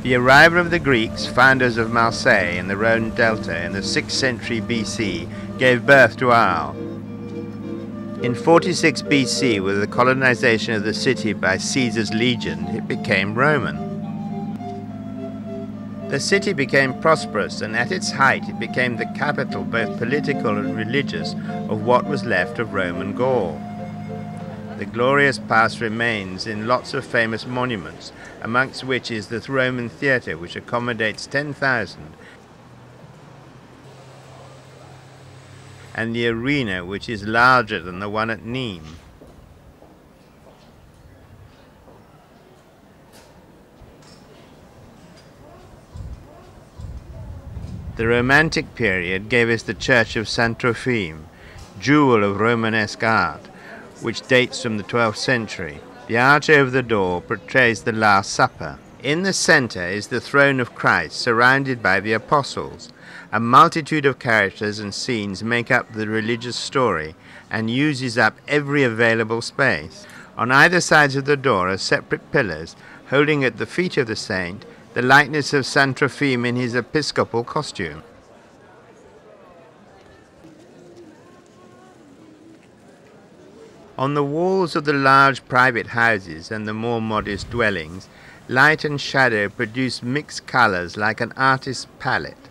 The arrival of the Greeks, founders of Marseilles in the Rhone Delta in the 6th century BC, gave birth to Arles. In 46 BC, with the colonization of the city by Caesar's legion, it became Roman. The city became prosperous, and at its height it became the capital, both political and religious, of what was left of Roman Gaul. The glorious past remains in lots of famous monuments, amongst which is the Roman theatre, which accommodates 10,000, and the arena, which is larger than the one at Nîmes. The Romantic period gave us the church of Saint-Trophime, jewel of Romanesque art, which dates from the 12th century. The arch over the door portrays the Last Supper. In the center is the throne of Christ, surrounded by the apostles. A multitude of characters and scenes make up the religious story and uses up every available space. On either sides of the door are separate pillars, holding at the feet of the saint the likeness of Saint Trophime in his episcopal costume. On the walls of the large private houses and the more modest dwellings, light and shadow produce mixed colors like an artist's palette.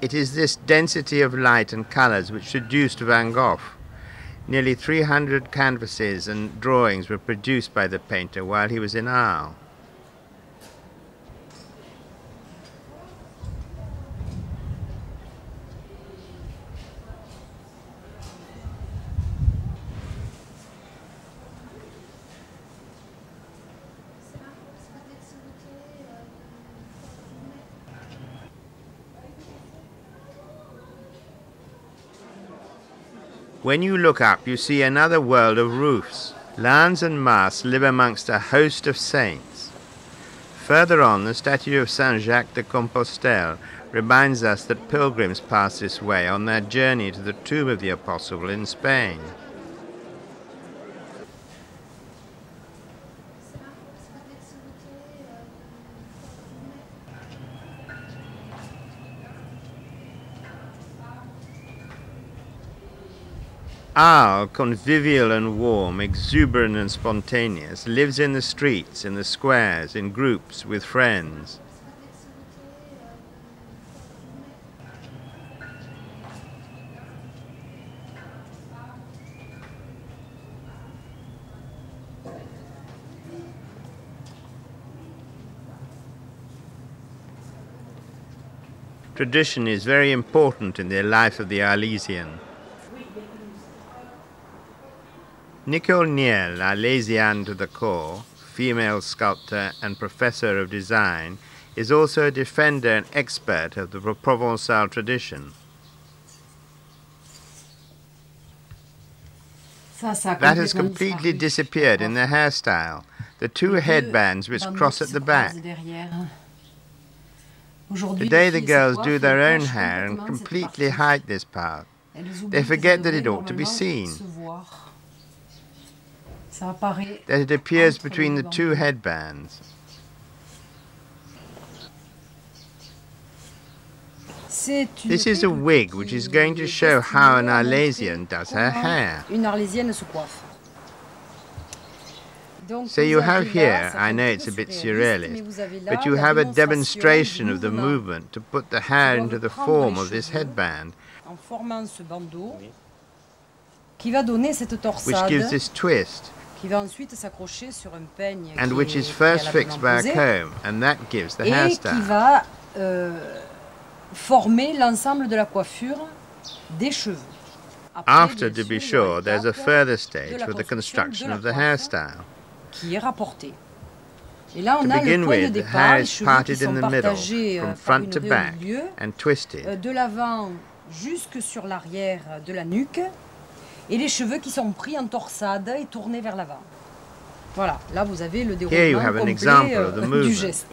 It is this density of light and colors which seduced Van Gogh. Nearly 300 canvases and drawings were produced by the painter while he was in Arles. When you look up, you see another world of roofs. Lands and masts live amongst a host of saints. Further on, the statue of Saint Jacques de Compostella reminds us that pilgrims pass this way on their journey to the tomb of the Apostle in Spain. Arles, convivial and warm, exuberant and spontaneous, lives in the streets, in the squares, in groups, with friends. Tradition is very important in the life of the Arlesian. Nicole Niel, Arlesian to the core, female sculptor and professor of design, is also a defender and expert of the Provençal tradition. That has completely disappeared in their hairstyle, the two headbands which cross at the back. Today the girls do their own hair and completely hide this part. They forget that it ought to be seen, that it appears between the two headbands. This is a wig which is going to show how an Arlesian does her hair. So you have here, I know it's a bit surrealist, but you have a demonstration of the movement to put the hair into the form of this headband, which gives this twist, and which is first fixed by a comb, and that gives the hairstyle. After, to be sure, there's a further stage for the construction of the hairstyle. To begin with, the hair is parted in the middle, from front to back, and twisted. De l'avant jusque sur l'arrière de la nuque, et les cheveux qui sont pris en torsade et tournés vers l'avant. Voilà, là vous avez le déroulement complet du geste.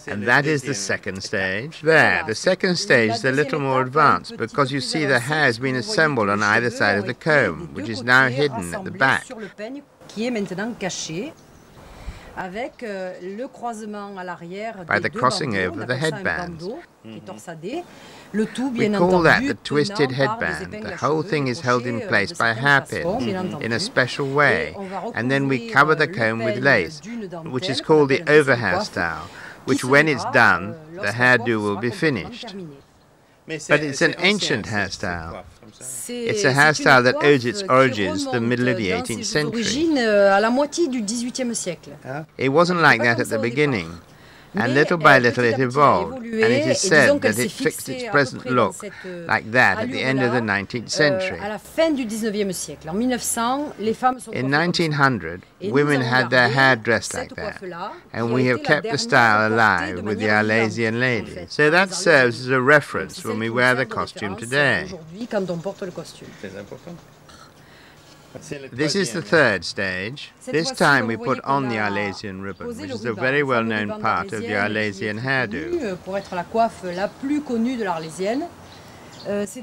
And that is the second stage. There, the second stage is a little more advanced because you see the hair has been assembled on either side of the comb, which is now hidden at the back. Qui est maintenant caché avec le croisement à l'arrière by the crossing over the headbands. Le tout, we call that the twisted headband. The whole thing is held in place by hairpins in a special way, and then we cover the comb with lace, which is called the over hairstyle, which when it's done, the hairdo will be finished. But it's an ancient hairstyle. It's a hairstyle that owes its origins to the middle of the 18th century. It wasn't like that at the beginning. And little by little it evolved, and it is said that it fixed its present look like that at the end of the 19th century. In 1900, women had their hair dressed like that, and we have kept the style alive with the Arlesian ladies. So that serves as a reference when we wear the costume today. This is the third stage. This time we put on the Arlesian ribbon, which is a very well-known part of the Arlesian hairdo.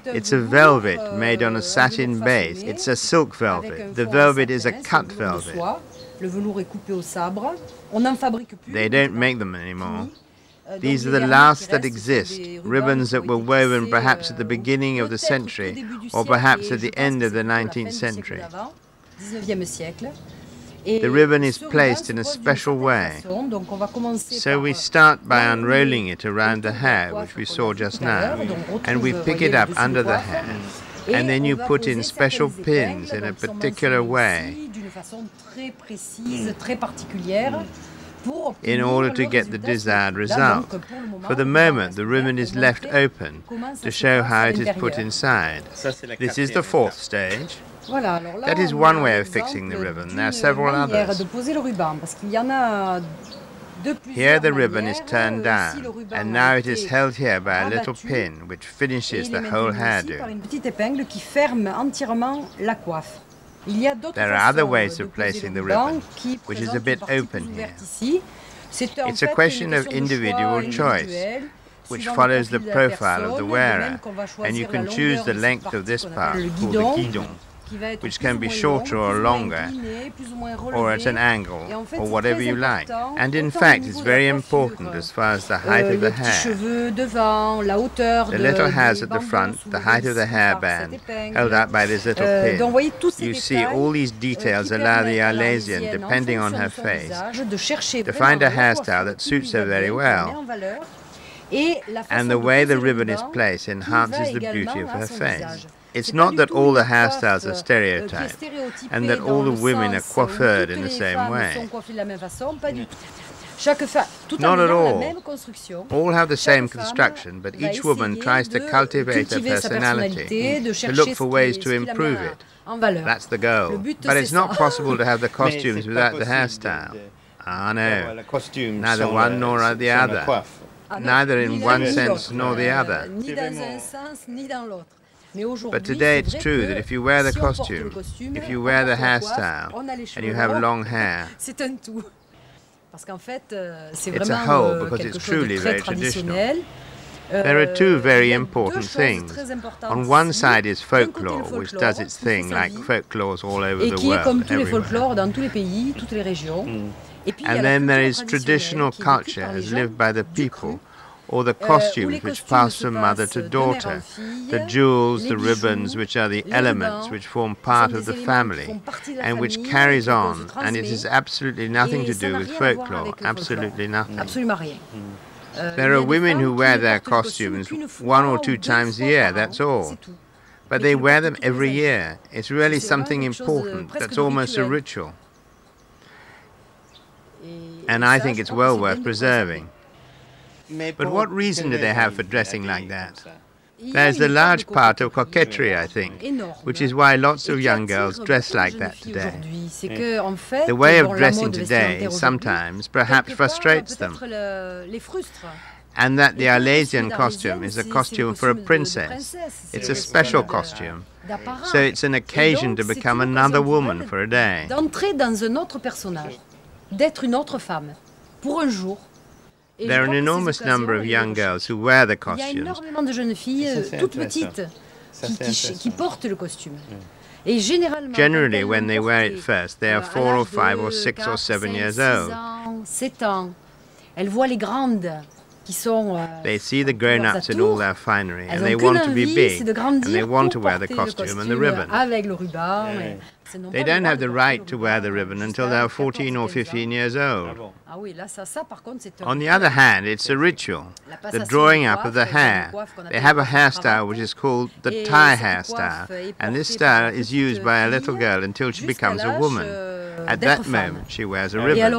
It's a velvet made on a satin base. It's a silk velvet. The velvet is a cut velvet. They don't make them anymore. These are the last that exist, ribbons that were woven perhaps at the beginning of the century or perhaps at the end of the 19th century. The ribbon is placed in a special way. So we start by unrolling it around the hair, which we saw just now, and we pick it up under the hair, and then you put in special pins in a particular way in order to get the desired result. For the moment, the ribbon is left open to show how it is put inside. This is the fourth stage. That is one way of fixing the ribbon. There are several others. Here the ribbon is turned down, and now it is held here by a little pin which finishes the whole hairdo. There are other ways of placing the ribbon, which is a bit open here. It's a question of individual choice, which follows the profile of the wearer, and you can choose the length of this part, called the guidon, which can be shorter or longer, or at an angle, or whatever you like. And in fact, it's very important as far as the height of the hair. The little hairs at the front, the height of the hairband, held up by this little pin. You see, all these details allow the Arlesian, depending on her face, to find a hairstyle that suits her very well. And the way the ribbon is placed enhances the beauty of her face. It's not that all the hairstyles are stereotyped, and that all the women are coiffured in the same way. Not at all. All have the same construction, but each woman tries to cultivate her personality, to look for ways to improve it. That's the goal. But it's not possible to have the costumes without the hairstyle. Ah, no. Neither one nor the other. Neither in one sense nor the other. But today it's true that if you wear the costume, if you wear the hairstyle, and you have long hair, it's a whole because it's truly very traditional. There are two very important things. On one side is folklore, which does its thing like folklores all over the world, everywhere. And then there is traditional culture as lived by the people, or the costumes which pass from mother to daughter, the jewels, the ribbons, which are the elements which form part of the family, and which carries on, and it has absolutely nothing to do with folklore, absolutely nothing. There are women who wear their costumes 1 or 2 times a year, that's all. But they wear them every year. It's really something important, that's almost a ritual. And I think it's well worth preserving. But what reason do they have for dressing like that? There's a large part of coquetry, I think, which is why lots of young girls dress like that today. The way of dressing today sometimes perhaps frustrates them. And that the Arlesian costume is a costume for a princess. It's a special costume. So it's an occasion to become another woman for a day. D'entrer dans un autre personnage, d'être une autre femme, pour un jour. There are an enormous number of young girls who wear the costumes. Il y a énormément de jeunes filles toutes petites qui portent le costume. Et generally, when they wear it first, they are 4 or 5 or 6 or 7 years old. 7 ans. Elles voient les grandes qui sont they see the grown-ups in all their finery, and they want to be big, and they want to wear the costume and the ribbon. Avec le ruban. They don't have the right to wear the ribbon until they are 14 or 15 years old. On the other hand, it's a ritual, the drawing up of the hair. They have a hairstyle which is called the tie hairstyle, and this style is used by a little girl until she becomes a woman. At that moment, she wears a ribbon.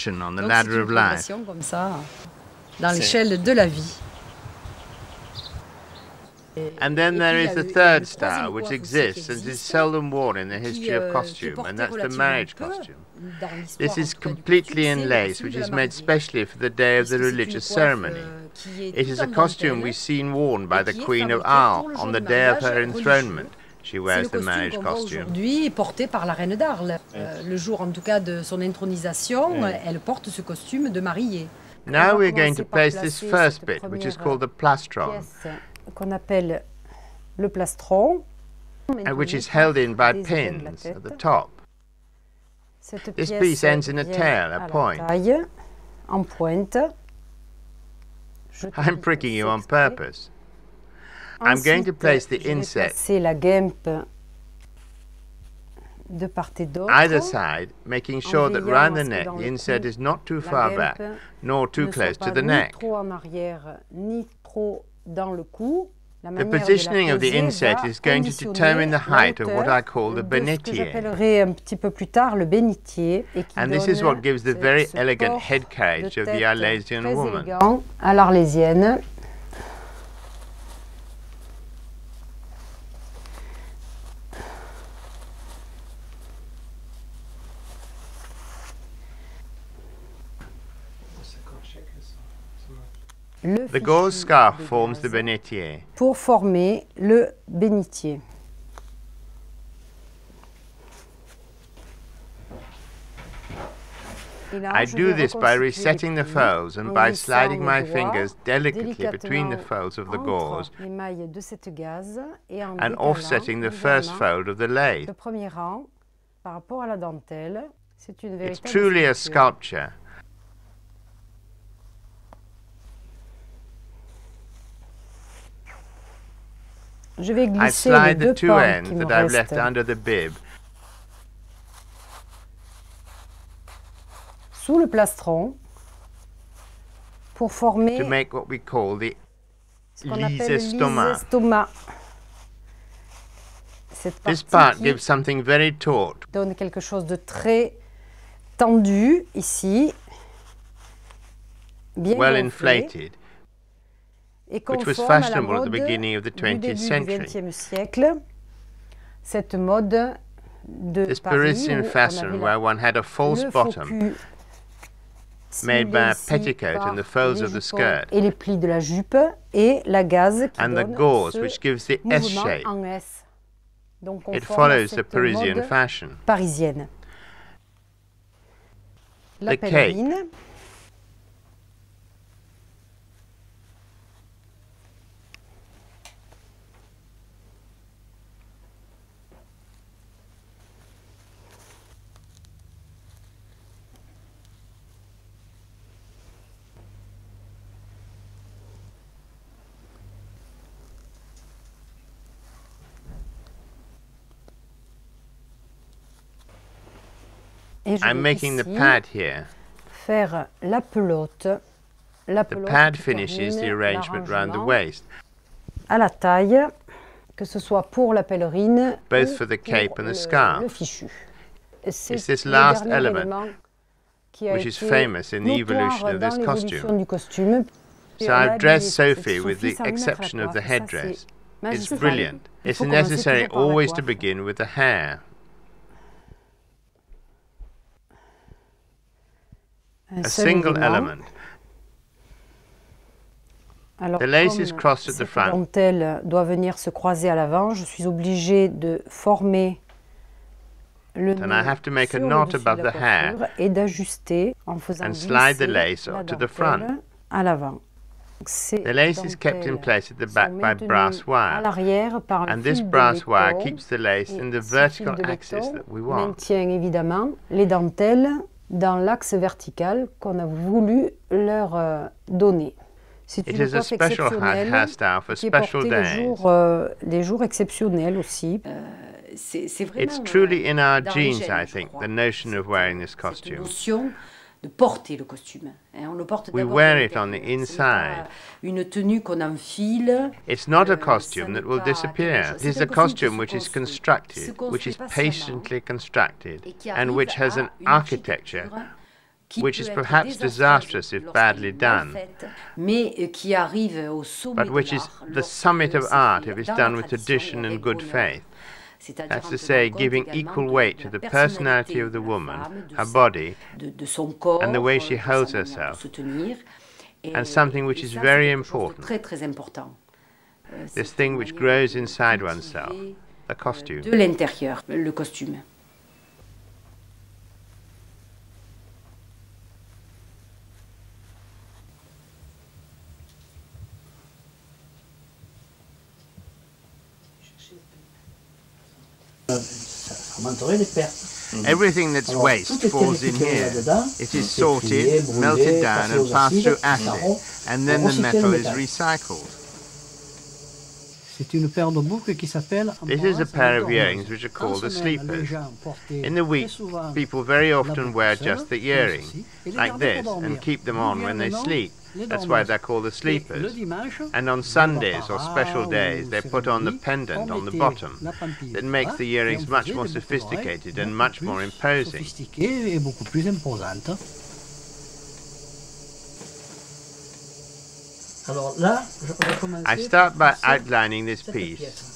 On the ladder of life. Dans l'échelle de la vie. And then there is the third style, which exists and is seldom worn in the history of costume, and that's the marriage costume. This is completely in lace, which is made specially for the day of the religious ceremony. It is a costume we've seen worn by the Queen of Arles on the day of her enthronement. She wears the marriage costume. Aujourd'hui porté par la reine d'Arles. Le jour, en tout cas, de son intronisation, elle porte ce costume de mariée. Now we're going to place this first bit, which is called the plastron, qu'on appelle le plastron, and which is held in by pins at the top. This piece ends in a tail, a point. I'm pricking you on purpose. I'm going to place the inset either side, making sure that round the neck the inset is not too far back, nor too close to the neck. The positioning of the inset is going to determine the height of what I call the bénitier. And this is what gives the very elegant head carriage of the Arlesian woman. The gauze scarf forms the bénitier. Pour former le bénitier. I do this by resetting the folds and by sliding my fingers delicately between the folds of the gauze and offsetting the first fold of the lathe. It's truly a sculpture. I slide the two ends that I've left under the bib sous le plastron pour former to make what we call the lise-estomac. This part gives something very taut. Donne quelque chose de très tendu ici, bien well gonflé, inflated, which was fashionable at the beginning of the 20th century. Cette mode de this Parisian fashion where one had a false bottom made by a petticoat and the folds of the skirt, et les plis de la jupe et la gaze qui and the gauze which gives the S shape. Donc it follows the Parisian fashion. Parisienne. La the cape. I'm making the pad here. Faire la pelote. The pad finishes the arrangement round the waist. À la taille, que ce soit pour la pèlerine, both for the cape and the scarf. Le fichu. It's this last element which is famous in the evolution of this costume. So I've dressed Sophie with the exception of the headdress. It's brilliant. It's necessary always to begin with the hair. A single element. The lace is crossed at the front. Dentelle doit venir se croiser à l'avant. Je suis obligée de former le and I have to make a knot above the hair et d'ajuster en faisant and slide the lace to the front. À l'avant. The lace is kept in place at the back by brass wire, and this brass wire keeps the lace in the vertical axis that we want. Maintient évidemment les dentelles dans l'axe vertical qu'on a voulu leur donner. C'est une coiffe exceptionnelle hairstyle for qui est special portée les jours exceptionnels aussi. It's truly in our genes, I think, the notion of wearing this costume. De porter le costume. On le porte we wear it on the inside. Une tenue qu'on enfile. It's not a costume that will disappear. It is a costume which is constructed, which is patiently constructed, and which has an architecture which is perhaps disastrous if badly done, but which is the summit of art if it's done with tradition and good faith. That's to say, giving equal weight to the personality of the woman, her body, and the way she holds herself, and something which is very important, this thing which grows inside oneself, the costume. De l'intérieur, le costume. Everything that's waste falls in here. It is sorted, melted down and passed through acid, and then the metal is recycled. This is a pair of earrings which are called the sleepers. In the week, people very often wear just the earring, like this, and keep them on when they sleep. That's why they're called the sleepers. And on Sundays or special days, they put on the pendant on the bottom. That makes the earrings much more sophisticated and much more imposing. I start by outlining this piece.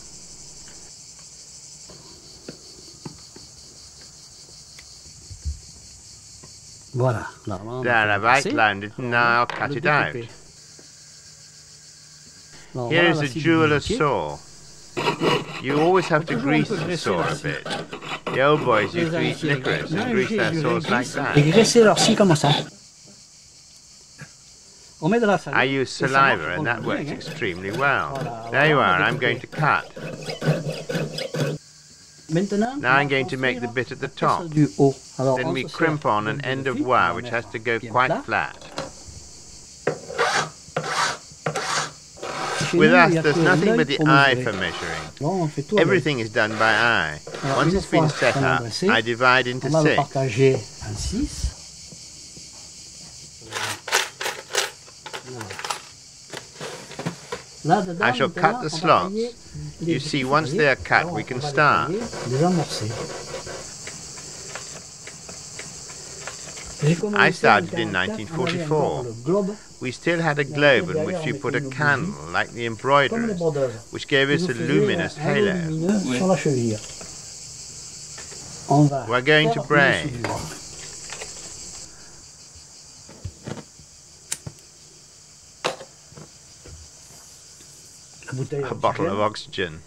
There, I've outlined it, and now I'll cut it out. Here is a jeweler's saw. You always have to grease the saw a bit. The old boys used to eat licorice and grease their saws like that. I use saliva, and that works extremely well. There you are, I'm going to cut. Now I'm going to make the bit at the top. Then we crimp on an end of wire which has to go quite flat. With us, there's nothing but the eye for measuring. Everything is done by eye. Once it's been set up, I divide into 6. I shall cut the slots. You see, once they are cut, we can start. I started in 1944. We still had a globe in which we put a candle, like the embroiderers, which gave us a luminous halo. We're going to braid. A bottle of oxygen.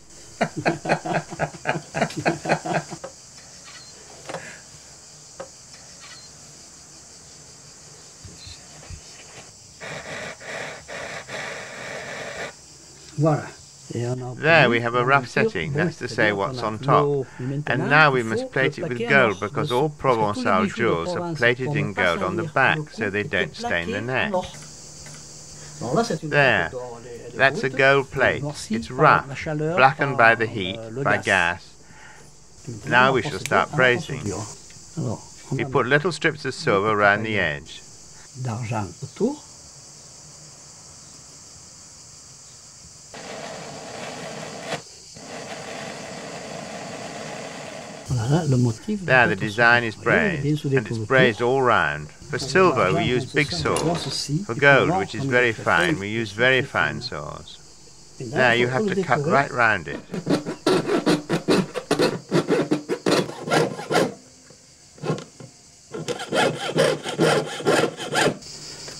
There we have a rough setting, that's to say what's on top. And now we must plate it with gold, because all Provençal jewels are plated in gold on the back, so they don't stain the neck. There. That's a gold plate. It's rough, blackened by the heat, by gas. Now we shall start braiding. We put little strips of silver around the edge. There the design is brazed, and it's brazed all round. For silver we use big saws. For gold, which is very fine, we use very fine saws. There you have to cut right round it.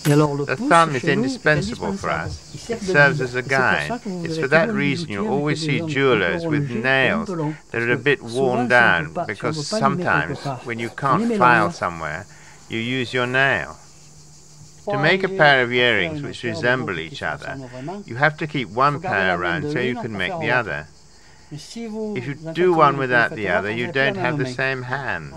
The thumb is indispensable for us. It serves as a guide. It's for that reason you'll always see jewellers with nails that are a bit worn down, because sometimes when you can't file somewhere, you use your nail. To make a pair of earrings which resemble each other, you have to keep one pair around so you can make the other. If you do one without the other, you don't have the same hand.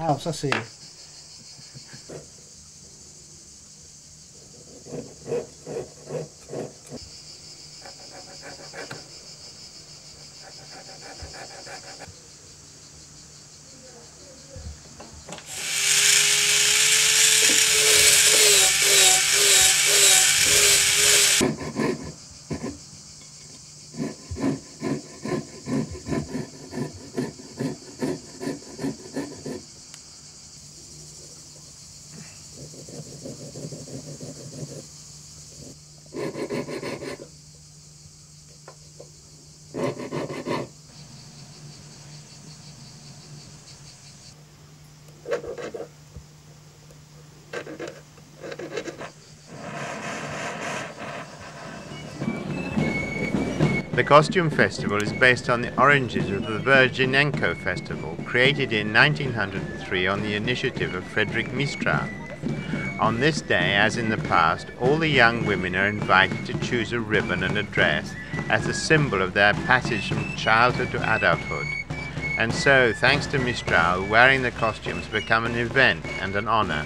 The costume festival is based on the oranges of the Barging festival, created in 1903 on the initiative of Frederick Mistral. On this day, as in the past, all the young women are invited to choose a ribbon and a dress as a symbol of their passage from childhood to adulthood. And so, thanks to Mistral, wearing the costumes become an event and an honor.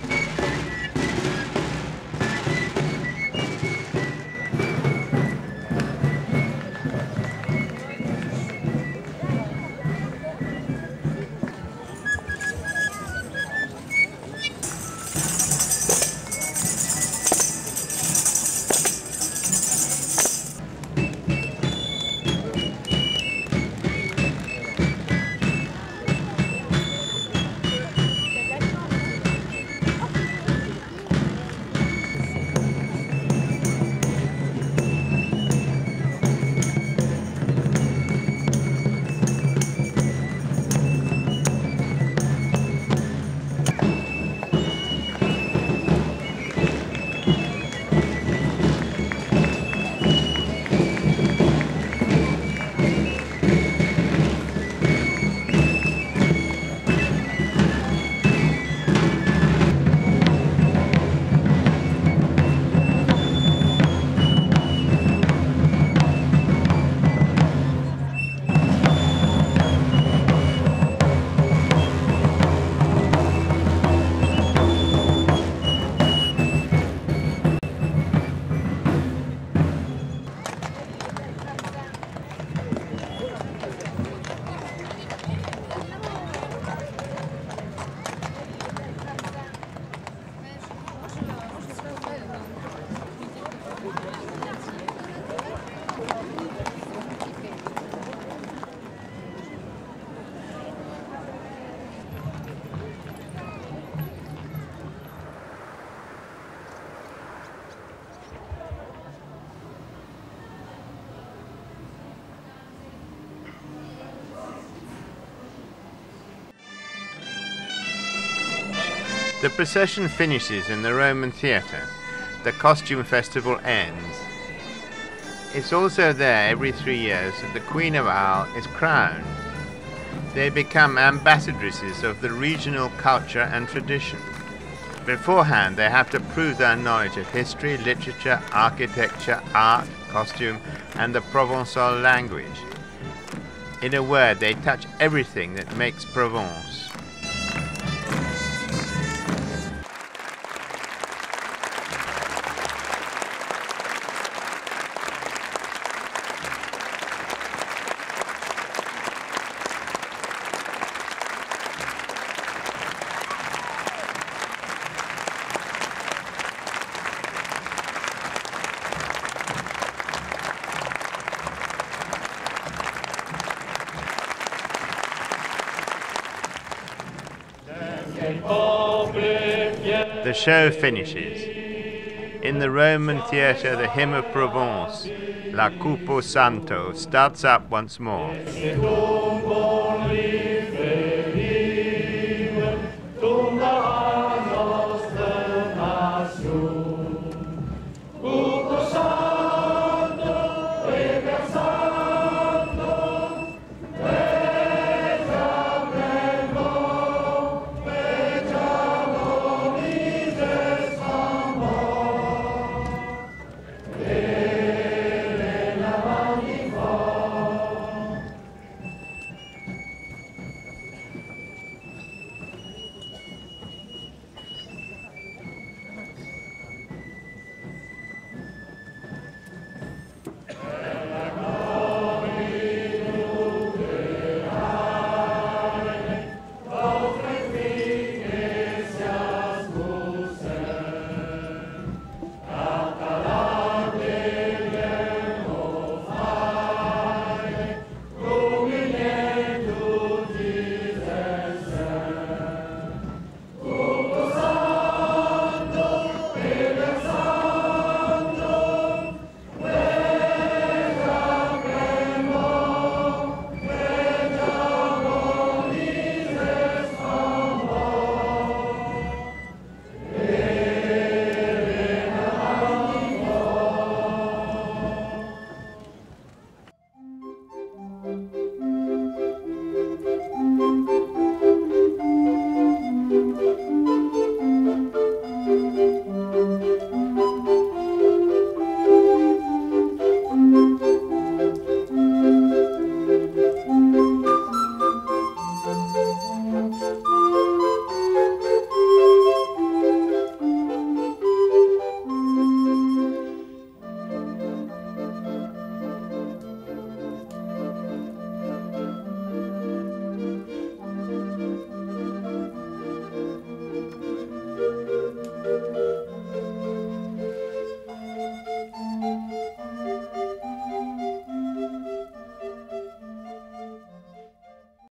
The procession finishes in the Roman theatre. The costume festival ends. It's also there every 3 years that the Queen of Arles is crowned. They become ambassadresses of the regional culture and tradition. Beforehand, they have to prove their knowledge of history, literature, architecture, art, costume, and the Provençal language. In a word, they touch everything that makes Provence. The show finishes. In the Roman theatre, the hymn of Provence, La Cupo Santo, starts up once more.